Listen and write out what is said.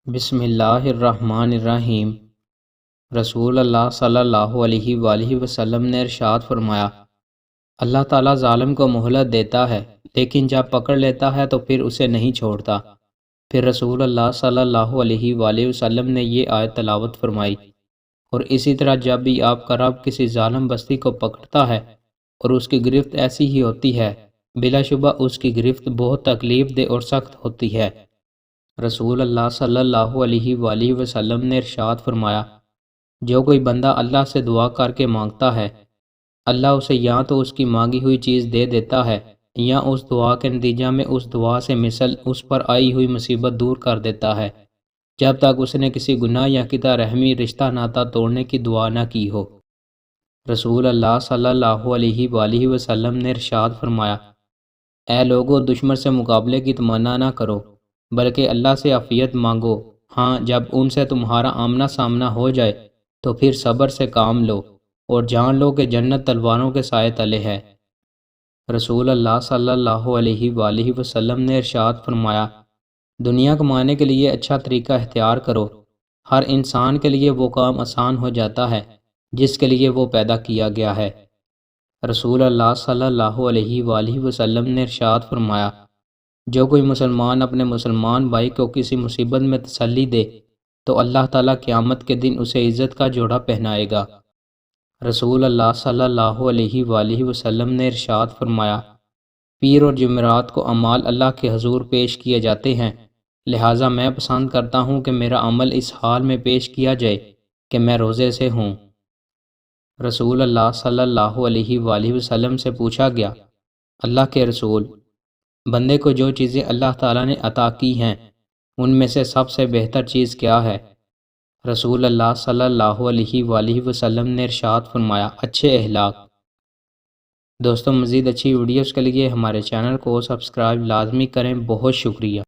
بسم اللہ الرحمن الرحیم۔ رسول اللہ صلی اللہ علیہ وآلہ وسلم نے ارشاد فرمایا، اللہ تعالیٰ ظالم کو مہلت دیتا ہے لیکن جب پکڑ لیتا ہے تو پھر اسے نہیں چھوڑتا۔ پھر رسول اللہ صلی اللہ علیہ وآلہ وسلم نے یہ آیت تلاوت فرمائی، اور اسی طرح جب بھی آپ کا رب کسی ظالم بستی کو پکڑتا ہے اور اس کی گرفت ایسی ہی ہوتی ہے، بلا شبہ اس کی گرفت بہت تکلیف دہ اور سخت ہوتی ہے۔ رسول اللہ صلی اللہ علیہ وآلہ وسلم نے ارشاد فرمایا، جو کوئی بندہ اللہ سے دعا کر کے مانگتا ہے، اللہ اسے یا تو اس کی مانگی ہوئی چیز دے دیتا ہے یا اس دعا کے نتیجہ میں اس دعا سے مثل اس پر آئی ہوئی مصیبت دور کر دیتا ہے، جب تک اس نے کسی گناہ یا قطع رحمی رشتہ ناتا توڑنے کی دعا نہ کی ہو۔ رسول اللہ صلی اللہ علیہ وآلہ وسلم نے ارشاد فرمایا، اے لوگو، دشمن سے مقابلے کی تمنا نہ کرو بلکہ اللہ سے عافیت مانگو۔ ہاں، جب ان سے تمہارا آمنا سامنا ہو جائے تو پھر صبر سے کام لو اور جان لو کہ جنت تلواروں کے سائے تلے ہے۔ رسول اللہ صلی اللہ علیہ وآلہ وسلم نے ارشاد فرمایا، دنیا کمانے کے لیے اچھا طریقہ اختیار کرو۔ ہر انسان کے لیے وہ کام آسان ہو جاتا ہے جس کے لیے وہ پیدا کیا گیا ہے۔ رسول اللہ صلی اللہ علیہ وآلہ وسلم نے ارشاد فرمایا، جو کوئی مسلمان اپنے مسلمان بھائی کو کسی مصیبت میں تسلی دے تو اللہ تعالیٰ قیامت کے دن اسے عزت کا جوڑا پہنائے گا۔ رسول اللہ صلی اللہ علیہ وآلہ وسلم نے ارشاد فرمایا، پیر اور جمعرات کو اعمال اللہ کے حضور پیش کیے جاتے ہیں، لہٰذا میں پسند کرتا ہوں کہ میرا عمل اس حال میں پیش کیا جائے کہ میں روزے سے ہوں۔ رسول اللہ صلی اللہ علیہ وآلہ وسلم سے پوچھا گیا، اللہ کے رسول، بندے کو جو چیزیں اللہ تعالیٰ نے عطا کی ہیں ان میں سے سب سے بہتر چیز کیا ہے؟ رسول اللہ صلی اللہ علیہ وآلہ وسلم نے ارشاد فرمایا، اچھے اخلاق۔ دوستوں، مزید اچھی ویڈیوز کے لیے ہمارے چینل کو سبسکرائب لازمی کریں۔ بہت شکریہ۔